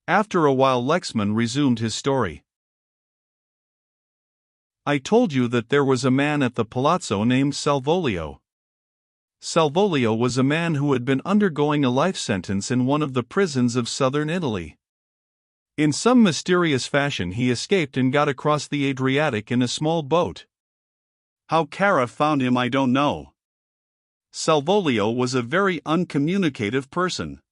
After a while Lexman resumed his story. I told you that there was a man at the palazzo named Salvolio. Salvolio was a man who had been undergoing a life sentence in one of the prisons of southern Italy. In some mysterious fashion he escaped and got across the Adriatic in a small boat. How Cara found him I don't know. Salvolio was a very uncommunicative person.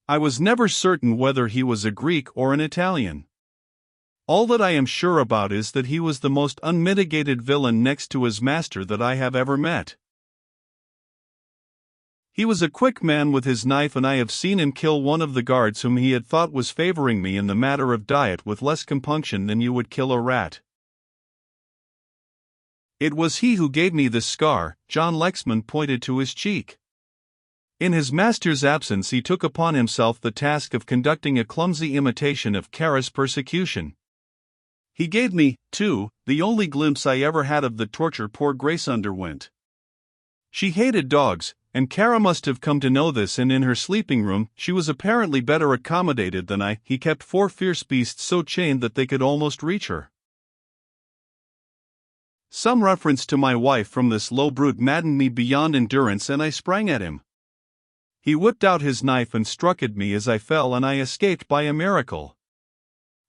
I was never certain whether he was a Greek or an Italian. All that I am sure about is that he was the most unmitigated villain next to his master that I have ever met. He was a quick man with his knife, and I have seen him kill one of the guards whom he had thought was favoring me in the matter of diet with less compunction than you would kill a rat. It was he who gave me this scar. John Lexman pointed to his cheek. In his master's absence he took upon himself the task of conducting a clumsy imitation of Cara's persecution. He gave me, too, the only glimpse I ever had of the torture poor Grace underwent. She hated dogs, and Cara must have come to know this, and in her sleeping room she was apparently better accommodated than I. He kept 4 fierce beasts so chained that they could almost reach her. Some reference to my wife from this low brute maddened me beyond endurance, and I sprang at him. He whipped out his knife and struck at me as I fell, and I escaped by a miracle.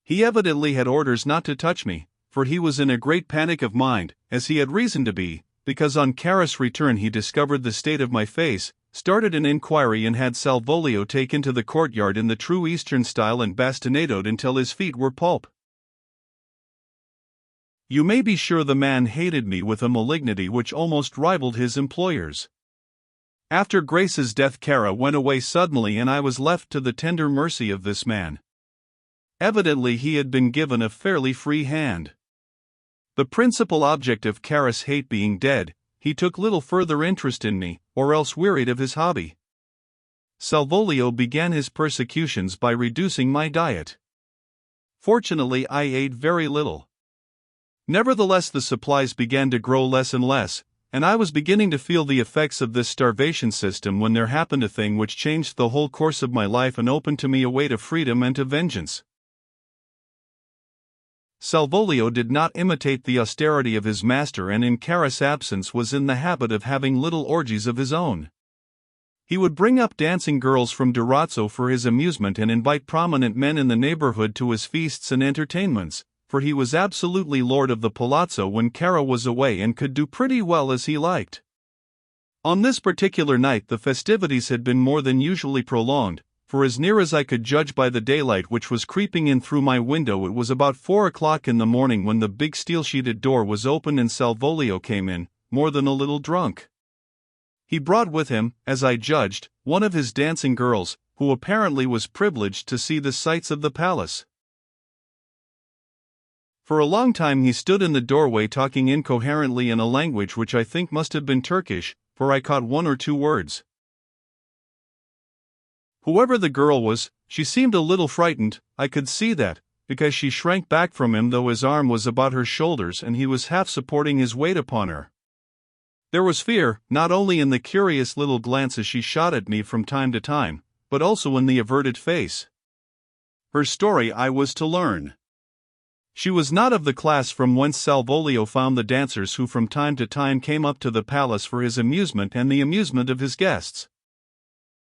He evidently had orders not to touch me, for he was in a great panic of mind, as he had reason to be, because on Cara's return he discovered the state of my face, started an inquiry, and had Salvolio taken to the courtyard in the true Eastern style and bastinadoed until his feet were pulp. You may be sure the man hated me with a malignity which almost rivaled his employer's. After Grace's death Cara went away suddenly, and I was left to the tender mercy of this man. Evidently he had been given a fairly free hand. The principal object of Cara's hate being dead, he took little further interest in me, or else wearied of his hobby. Salvolio began his persecutions by reducing my diet. Fortunately I ate very little. Nevertheless the supplies began to grow less and less, and I was beginning to feel the effects of this starvation system when there happened a thing which changed the whole course of my life and opened to me a way to freedom and to vengeance. Salvolio did not imitate the austerity of his master, and in Cara's absence was in the habit of having little orgies of his own. He would bring up dancing girls from Durazzo for his amusement and invite prominent men in the neighborhood to his feasts and entertainments, for he was absolutely lord of the palazzo when Cara was away and could do pretty well as he liked. On this particular night the festivities had been more than usually prolonged, for as near as I could judge by the daylight which was creeping in through my window it was about 4 o'clock in the morning when the big steel-sheeted door was opened and Salvolio came in, more than a little drunk. He brought with him, as I judged, one of his dancing girls, who apparently was privileged to see the sights of the palace. For a long time he stood in the doorway talking incoherently in a language which I think must have been Turkish, for I caught 1 or 2 words. Whoever the girl was, she seemed a little frightened. I could see that, because she shrank back from him though his arm was about her shoulders and he was half supporting his weight upon her. There was fear, not only in the curious little glances she shot at me from time to time, but also in the averted face. Her story I was to learn. She was not of the class from whence Salvolio found the dancers who from time to time came up to the palace for his amusement and the amusement of his guests.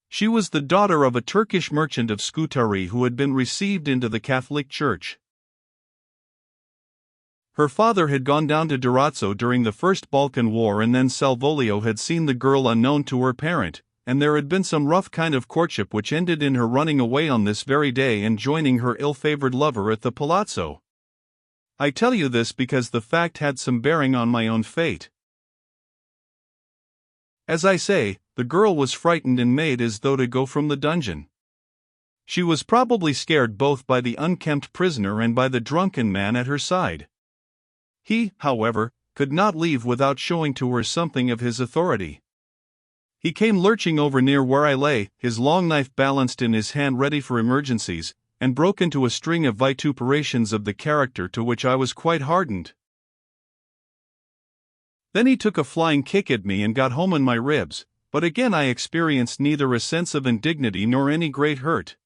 She was the daughter of a Turkish merchant of Scutari who had been received into the Catholic Church. Her father had gone down to Durazzo during the First Balkan War, and then Salvolio had seen the girl unknown to her parent, and there had been some rough kind of courtship which ended in her running away on this very day and joining her ill-favored lover at the palazzo. I tell you this because the fact had some bearing on my own fate. As I say, the girl was frightened and made as though to go from the dungeon. She was probably scared both by the unkempt prisoner and by the drunken man at her side. He, however, could not leave without showing to her something of his authority. He came lurching over near where I lay, his long knife balanced in his hand ready for emergencies, and broke into a string of vituperations of the character to which I was quite hardened. Then he took a flying kick at me and got home in my ribs, but again I experienced neither a sense of indignity nor any great hurt.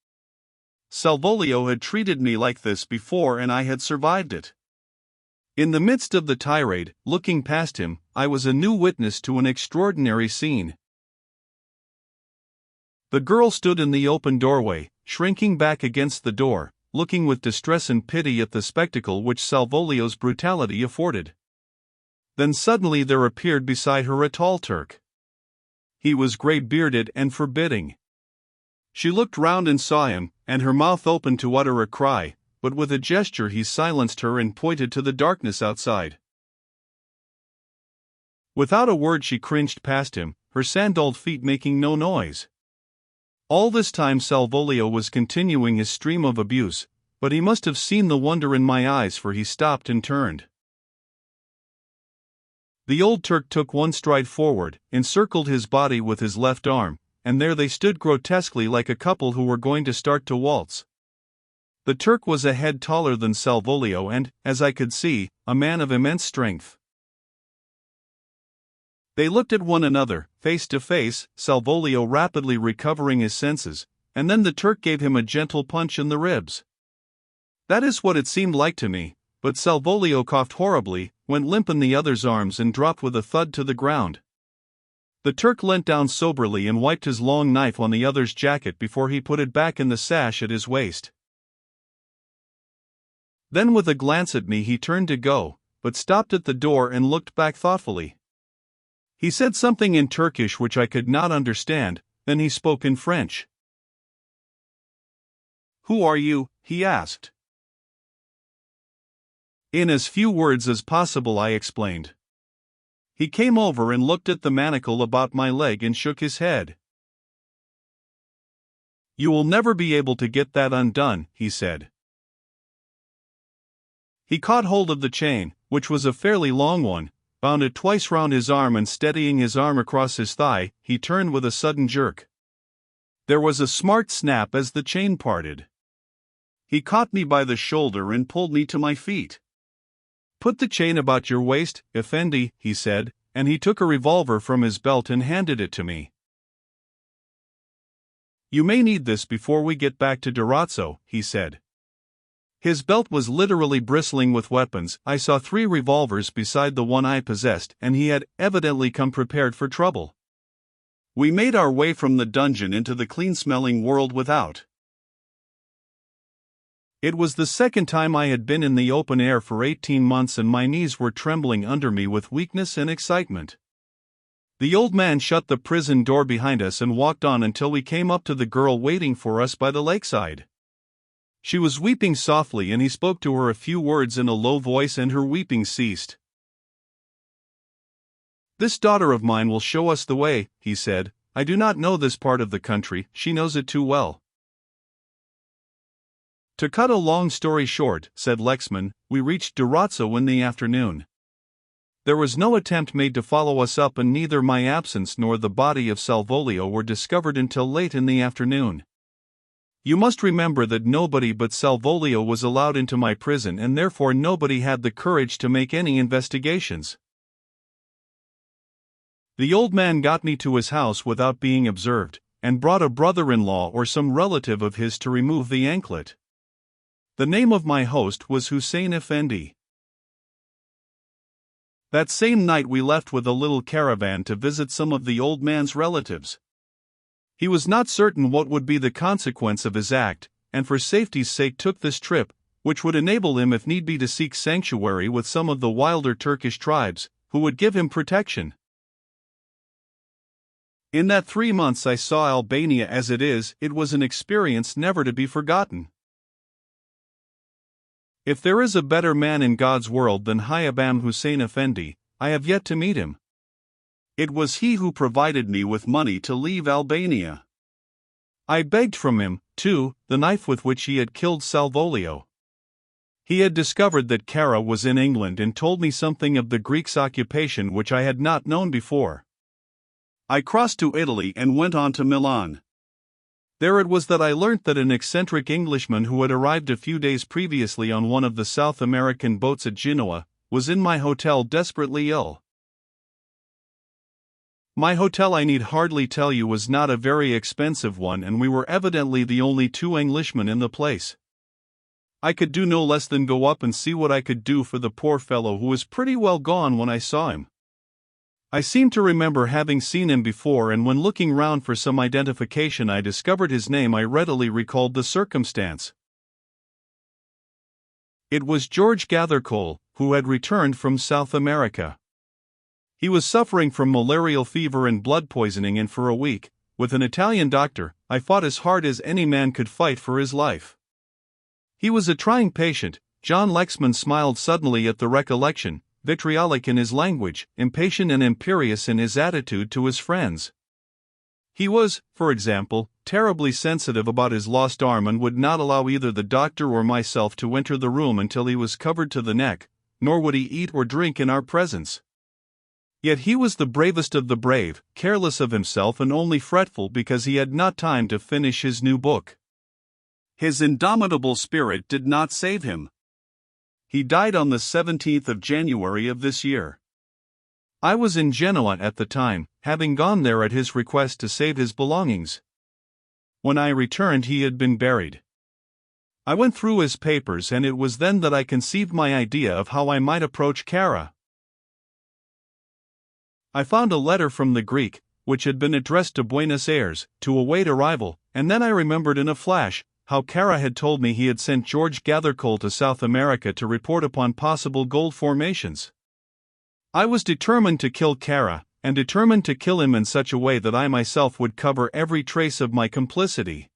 Salvolio had treated me like this before and I had survived it. In the midst of the tirade, looking past him, I was a new witness to an extraordinary scene. The girl stood in the open doorway, shrinking back against the door, looking with distress and pity at the spectacle which Salvolio's brutality afforded. Then suddenly there appeared beside her a tall Turk. He was grey-bearded and forbidding. She looked round and saw him, and her mouth opened to utter a cry, but with a gesture he silenced her and pointed to the darkness outside. Without a word she cringed past him, her sandalled feet making no noise. All this time Salvolio was continuing his stream of abuse, but he must have seen the wonder in my eyes, for he stopped and turned. The old Turk took one stride forward, encircled his body with his left arm, and there they stood grotesquely like a couple who were going to start to waltz. The Turk was a head taller than Salvolio and, as I could see, a man of immense strength. They looked at one another, face to face, Salvolio rapidly recovering his senses, and then the Turk gave him a gentle punch in the ribs. That is what it seemed like to me, but Salvolio coughed horribly, went limp in the other's arms and dropped with a thud to the ground. The Turk leant down soberly and wiped his long knife on the other's jacket before he put it back in the sash at his waist. Then with a glance at me he turned to go, but stopped at the door and looked back thoughtfully. He said something in Turkish which I could not understand, then he spoke in French. "Who are you?" he asked. In as few words as possible I explained. He came over and looked at the manacle about my leg and shook his head. "You will never be able to get that undone," he said. He caught hold of the chain, which was a fairly long one, bound it twice round his arm and steadying his arm across his thigh, he turned with a sudden jerk. There was a smart snap as the chain parted. He caught me by the shoulder and pulled me to my feet. "Put the chain about your waist, Effendi," he said, and he took a revolver from his belt and handed it to me. "You may need this before we get back to Durazzo," he said. His belt was literally bristling with weapons. I saw 3 revolvers beside the one I possessed, and he had evidently come prepared for trouble. We made our way from the dungeon into the clean-smelling world without. It was the second time I had been in the open air for 18 months and my knees were trembling under me with weakness and excitement. The old man shut the prison door behind us and walked on until we came up to the girl waiting for us by the lakeside. She was weeping softly and he spoke to her a few words in a low voice and her weeping ceased. "This daughter of mine will show us the way," he said. "I do not know this part of the country, she knows it too well." To cut a long story short, said Lexman, we reached Durazzo in the afternoon. There was no attempt made to follow us up and neither my absence nor the body of Salvolio were discovered until late in the afternoon. You must remember that nobody but Salvolio was allowed into my prison and therefore nobody had the courage to make any investigations. The old man got me to his house without being observed, and brought a brother-in-law or some relative of his to remove the anklet. The name of my host was Hussein Effendi. That same night we left with a little caravan to visit some of the old man's relatives. He was not certain what would be the consequence of his act, and for safety's sake took this trip, which would enable him if need be to seek sanctuary with some of the wilder Turkish tribes, who would give him protection. In that 3 months I saw Albania as it is. It was an experience never to be forgotten. If there is a better man in God's world than Hayabam Hussein Effendi, I have yet to meet him. It was he who provided me with money to leave Albania. I begged from him, too, the knife with which he had killed Salvolio. He had discovered that Kara was in England and told me something of the Greeks' occupation which I had not known before. I crossed to Italy and went on to Milan. There it was that I learnt that an eccentric Englishman who had arrived a few days previously on one of the South American boats at Genoa was in my hotel desperately ill. My hotel, I need hardly tell you, was not a very expensive one, and we were evidently the only two Englishmen in the place. I could do no less than go up and see what I could do for the poor fellow, who was pretty well gone when I saw him. I seem to remember having seen him before, and when looking round for some identification I discovered his name. I readily recalled the circumstance. It was George Gathercole, who had returned from South America. He was suffering from malarial fever and blood poisoning, and for a week, with an Italian doctor, I fought as hard as any man could fight for his life. He was a trying patient. John Lexman smiled suddenly at the recollection, vitriolic in his language, impatient and imperious in his attitude to his friends. He was, for example, terribly sensitive about his lost arm, and would not allow either the doctor or myself to enter the room until he was covered to the neck, nor would he eat or drink in our presence. Yet he was the bravest of the brave, careless of himself and only fretful because he had not time to finish his new book. His indomitable spirit did not save him. He died on the 17th of January of this year. I was in Genoa at the time, having gone there at his request to save his belongings. When I returned, he had been buried. I went through his papers, and it was then that I conceived my idea of how I might approach Kara. I found a letter from the Greek, which had been addressed to Buenos Aires, to await arrival, and then I remembered in a flash how Kara had told me he had sent George Gathercole to South America to report upon possible gold formations. I was determined to kill Kara, and determined to kill him in such a way that I myself would cover every trace of my complicity.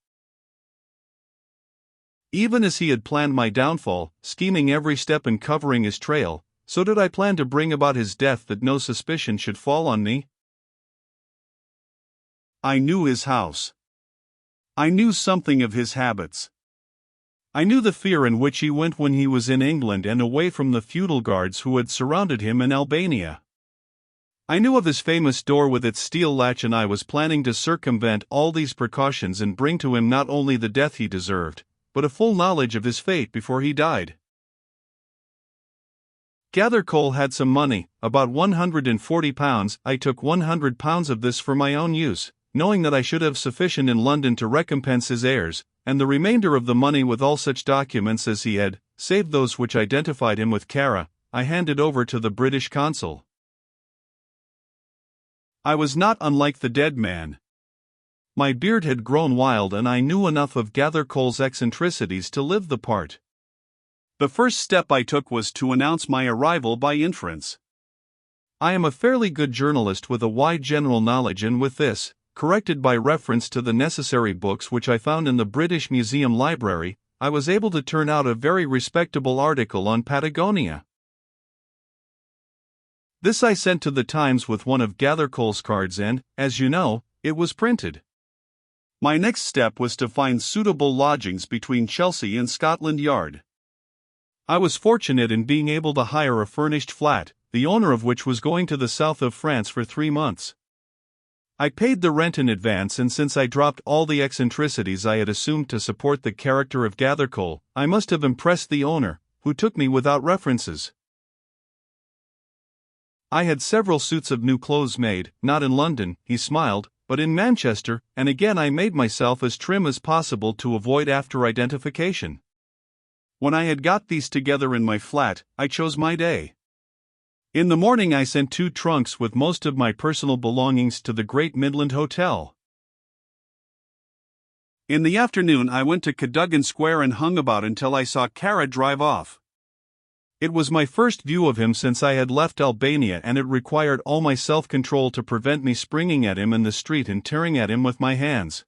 Even as he had planned my downfall, scheming every step and covering his trail, so did I plan to bring about his death, that no suspicion should fall on me. I knew his house. I knew something of his habits. I knew the fear in which he went when he was in England and away from the feudal guards who had surrounded him in Albania. I knew of his famous door with its steel latch, and I was planning to circumvent all these precautions and bring to him not only the death he deserved, but a full knowledge of his fate before he died. Gathercole had some money, about £140. I took £100 of this for my own use, knowing that I should have sufficient in London to recompense his heirs, and the remainder of the money, with all such documents as he had, save those which identified him with Kara, I handed over to the British consul. I was not unlike the dead man. My beard had grown wild, and I knew enough of Gathercole's eccentricities to live the part. The first step I took was to announce my arrival by inference. I am a fairly good journalist with a wide general knowledge, and with this, corrected by reference to the necessary books which I found in the British Museum library, I was able to turn out a very respectable article on Patagonia. This I sent to the Times with one of Gathercole's cards, and, as you know, it was printed. My next step was to find suitable lodgings between Chelsea and Scotland Yard. I was fortunate in being able to hire a furnished flat, the owner of which was going to the south of France for 3 months. I paid the rent in advance, and since I dropped all the eccentricities I had assumed to support the character of Gathercole, I must have impressed the owner, who took me without references. I had several suits of new clothes made, not in London, he smiled, but in Manchester, and again I made myself as trim as possible to avoid after identification. When I had got these together in my flat, I chose my day. In the morning I sent 2 trunks with most of my personal belongings to the Great Midland Hotel. In the afternoon I went to Cadogan Square and hung about until I saw Kara drive off. It was my first view of him since I had left Albania, and it required all my self-control to prevent me springing at him in the street and tearing at him with my hands.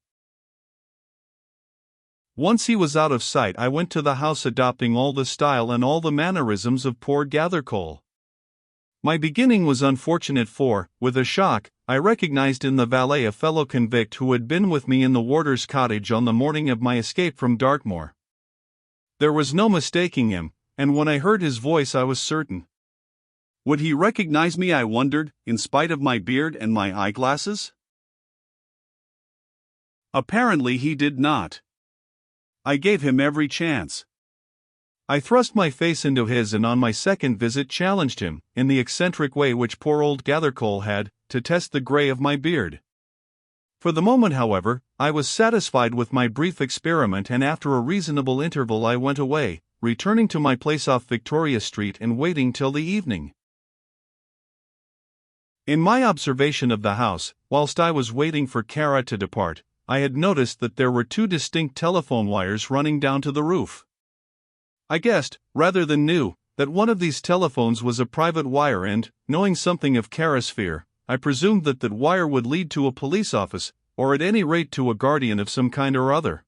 Once he was out of sight, I went to the house, adopting all the style and all the mannerisms of poor Gathercole. My beginning was unfortunate, for, with a shock, I recognized in the valet a fellow convict who had been with me in the warder's cottage on the morning of my escape from Dartmoor. There was no mistaking him, and when I heard his voice I was certain. Would he recognize me, I wondered, in spite of my beard and my eyeglasses? Apparently he did not. I gave him every chance. I thrust my face into his, and on my second visit challenged him, in the eccentric way which poor old Gathercole had, to test the gray of my beard. For the moment, however, I was satisfied with my brief experiment, and after a reasonable interval I went away, returning to my place off Victoria Street and waiting till the evening. In my observation of the house, whilst I was waiting for Kara to depart, I had noticed that there were two distinct telephone wires running down to the roof. I guessed, rather than knew, that one of these telephones was a private wire, and, knowing something of Kara's fear, I presumed that that wire would lead to a police office, or at any rate to a guardian of some kind or other.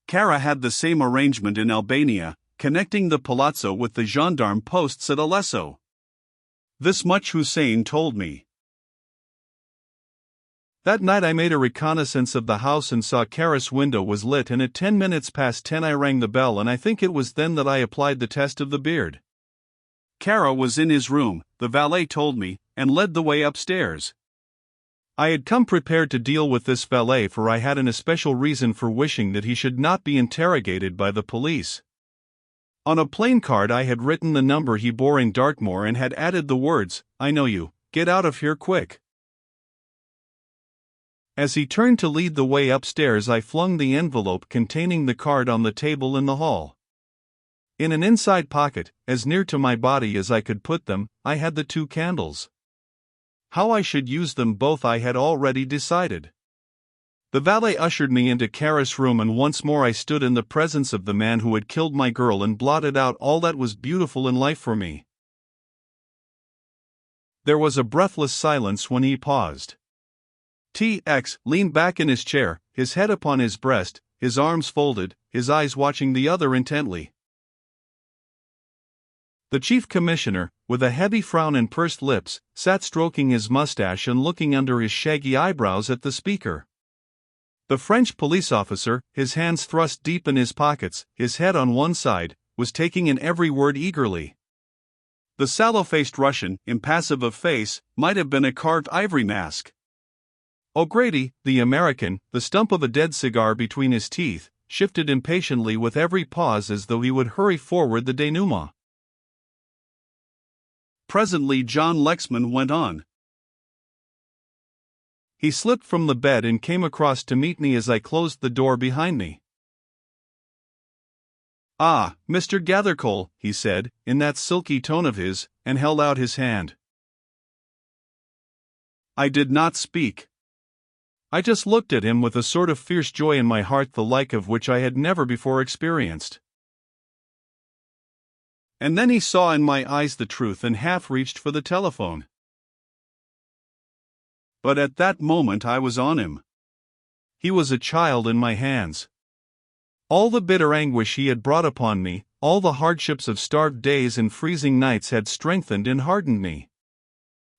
Kara had the same arrangement in Albania, connecting the palazzo with the gendarme posts at Alesso. This much Hussein told me. That night I made a reconnaissance of the house and saw Kara's window was lit, and at 10 minutes past 10 I rang the bell, and I think it was then that I applied the test of the beard. Kara was in his room, the valet told me, and led the way upstairs. I had come prepared to deal with this valet, for I had an especial reason for wishing that he should not be interrogated by the police. On a plain card I had written the number he bore in Dartmoor and had added the words, "I know you, get out of here quick." As he turned to lead the way upstairs, I flung the envelope containing the card on the table in the hall. In an inside pocket, as near to my body as I could put them, I had the two candles. How I should use them both I had already decided. The valet ushered me into Kara's room, and once more I stood in the presence of the man who had killed my girl and blotted out all that was beautiful in life for me. There was a breathless silence when he paused. T.X. leaned back in his chair, his head upon his breast, his arms folded, his eyes watching the other intently. The chief commissioner, with a heavy frown and pursed lips, sat stroking his mustache and looking under his shaggy eyebrows at the speaker. The French police officer, his hands thrust deep in his pockets, his head on one side, was taking in every word eagerly. The sallow-faced Russian, impassive of face, might have been a carved ivory mask. O'Grady, the American, the stump of a dead cigar between his teeth, shifted impatiently with every pause as though he would hurry forward the denouement. Presently John Lexman went on. He slipped from the bed and came across to meet me as I closed the door behind me. "Ah, Mr. Gathercole," he said, in that silky tone of his, and held out his hand. I did not speak. I just looked at him with a sort of fierce joy in my heart, the like of which I had never before experienced. And then he saw in my eyes the truth and half reached for the telephone. But at that moment I was on him. He was a child in my hands. All the bitter anguish he had brought upon me, all the hardships of starved days and freezing nights had strengthened and hardened me.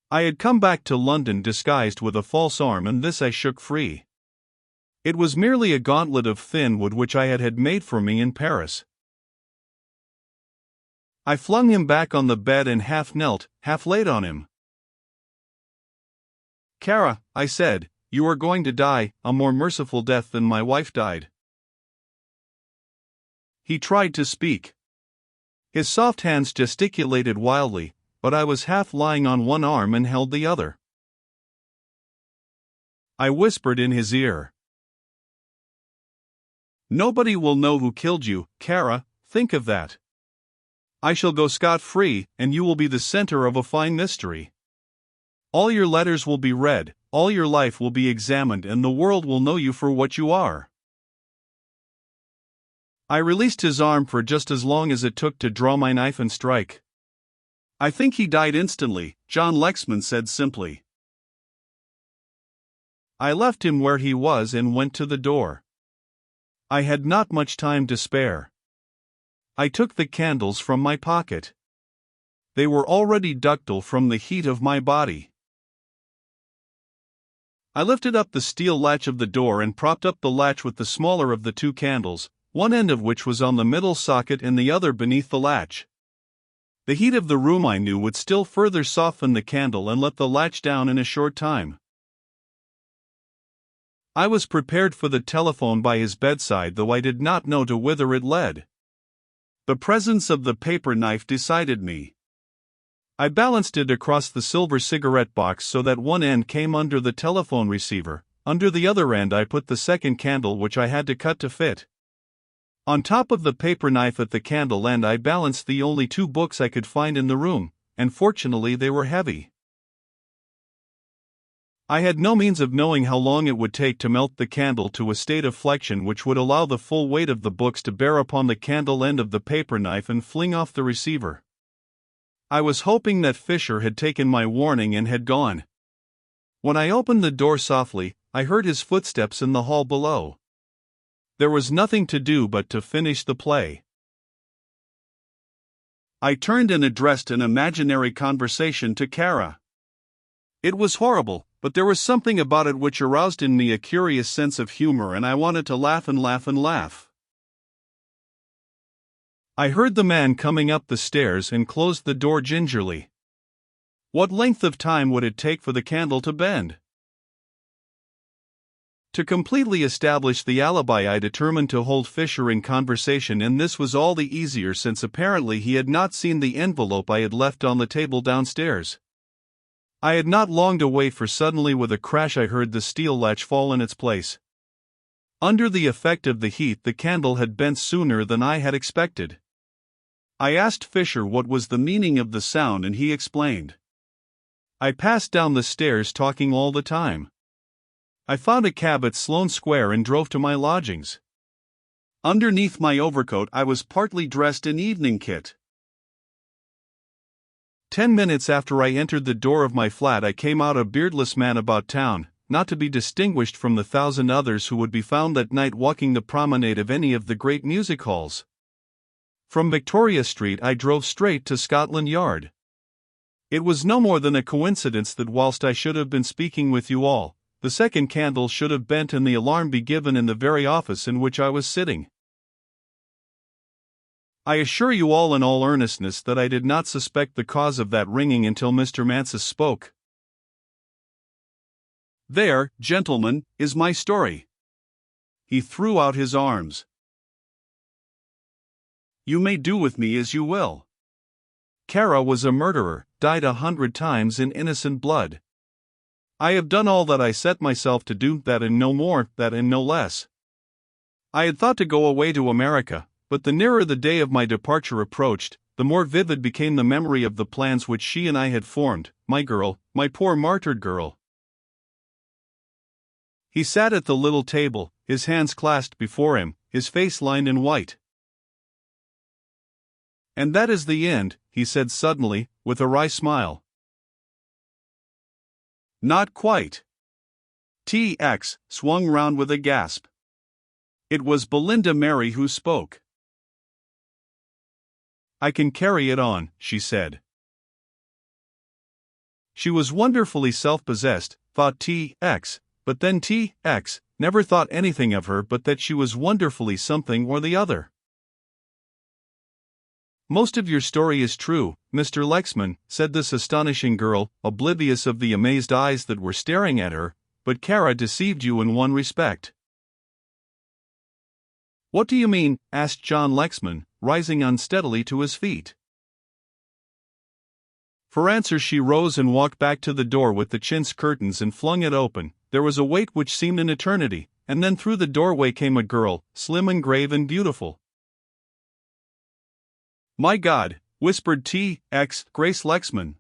I had come back to London disguised with a false arm, and this I shook free. It was merely a gauntlet of thin wood which I had made for me in Paris. I flung him back on the bed and half knelt, half laid on him. "Kara," I said, "you are going to die, a more merciful death than my wife died." He tried to speak. His soft hands gesticulated wildly, but I was half lying on one arm and held the other. I whispered in his ear. "Nobody will know who killed you, Kara, think of that. I shall go scot-free, and you will be the center of a fine mystery. All your letters will be read, all your life will be examined, and the world will know you for what you are." I released his arm for just as long as it took to draw my knife and strike. "I think he died instantly," John Lexman said simply. I left him where he was and went to the door. I had not much time to spare. I took the candles from my pocket. They were already ductile from the heat of my body. I lifted up the steel latch of the door and propped up the latch with the smaller of the two candles, one end of which was on the middle socket and the other beneath the latch. The heat of the room, I knew, would still further soften the candle and let the latch down in a short time. I was prepared for the telephone by his bedside, though I did not know to whither it led. The presence of the paper knife decided me. I balanced it across the silver cigarette box so that one end came under the telephone receiver. Under the other end I put the second candle, which I had to cut to fit. On top of the paper knife at the candle end I balanced the only 2 books I could find in the room, and fortunately they were heavy. I had no means of knowing how long it would take to melt the candle to a state of flexion which would allow the full weight of the books to bear upon the candle end of the paper knife and fling off the receiver. I was hoping that Fisher had taken my warning and had gone. When I opened the door softly, I heard his footsteps in the hall below. There was nothing to do but to finish the play. I turned and addressed an imaginary conversation to Kara. It was horrible, but there was something about it which aroused in me a curious sense of humor, and I wanted to laugh and laugh and laugh. I heard the man coming up the stairs and closed the door gingerly. What length of time would it take for the candle to bend? To completely establish the alibi, I determined to hold Fisher in conversation, and this was all the easier since apparently he had not seen the envelope I had left on the table downstairs. I had not long to wait, for suddenly with a crash I heard the steel latch fall in its place. Under the effect of the heat, the candle had bent sooner than I had expected. I asked Fisher what was the meaning of the sound, and he explained. I passed down the stairs talking all the time. I found a cab at Sloane Square and drove to my lodgings. Underneath my overcoat I was partly dressed in evening kit. 10 minutes after I entered the door of my flat I came out a beardless man about town, not to be distinguished from the 1,000 others who would be found that night walking the promenade of any of the great music halls. From Victoria Street I drove straight to Scotland Yard. It was no more than a coincidence that whilst I should have been speaking with you all, the second candle should have bent and the alarm be given in the very office in which I was sitting. I assure you all in all earnestness that I did not suspect the cause of that ringing until Mr. Mansus spoke. There, gentlemen, is my story. He threw out his arms. You may do with me as you will. Kara was a murderer, died 100 times in innocent blood. I have done all that I set myself to do, that and no more, that and no less. I had thought to go away to America, but the nearer the day of my departure approached, the more vivid became the memory of the plans which she and I had formed, my girl, my poor martyred girl. He sat at the little table, his hands clasped before him, his face lined in white. And that is the end, he said suddenly, with a wry smile. Not quite. TX swung round with a gasp. It was Belinda Mary who spoke. I can carry it on, she said. She was wonderfully self-possessed, thought TX, but then TX never thought anything of her but that she was wonderfully something or the other. Most of your story is true, Mr. Lexman, said this astonishing girl, oblivious of the amazed eyes that were staring at her, but Kara deceived you in one respect. What do you mean? Asked John Lexman, rising unsteadily to his feet. For answer she rose and walked back to the door with the chintz curtains and flung it open. There was a wait which seemed an eternity, and then through the doorway came a girl, slim and grave and beautiful. My God, whispered T.X. Grace Lexman.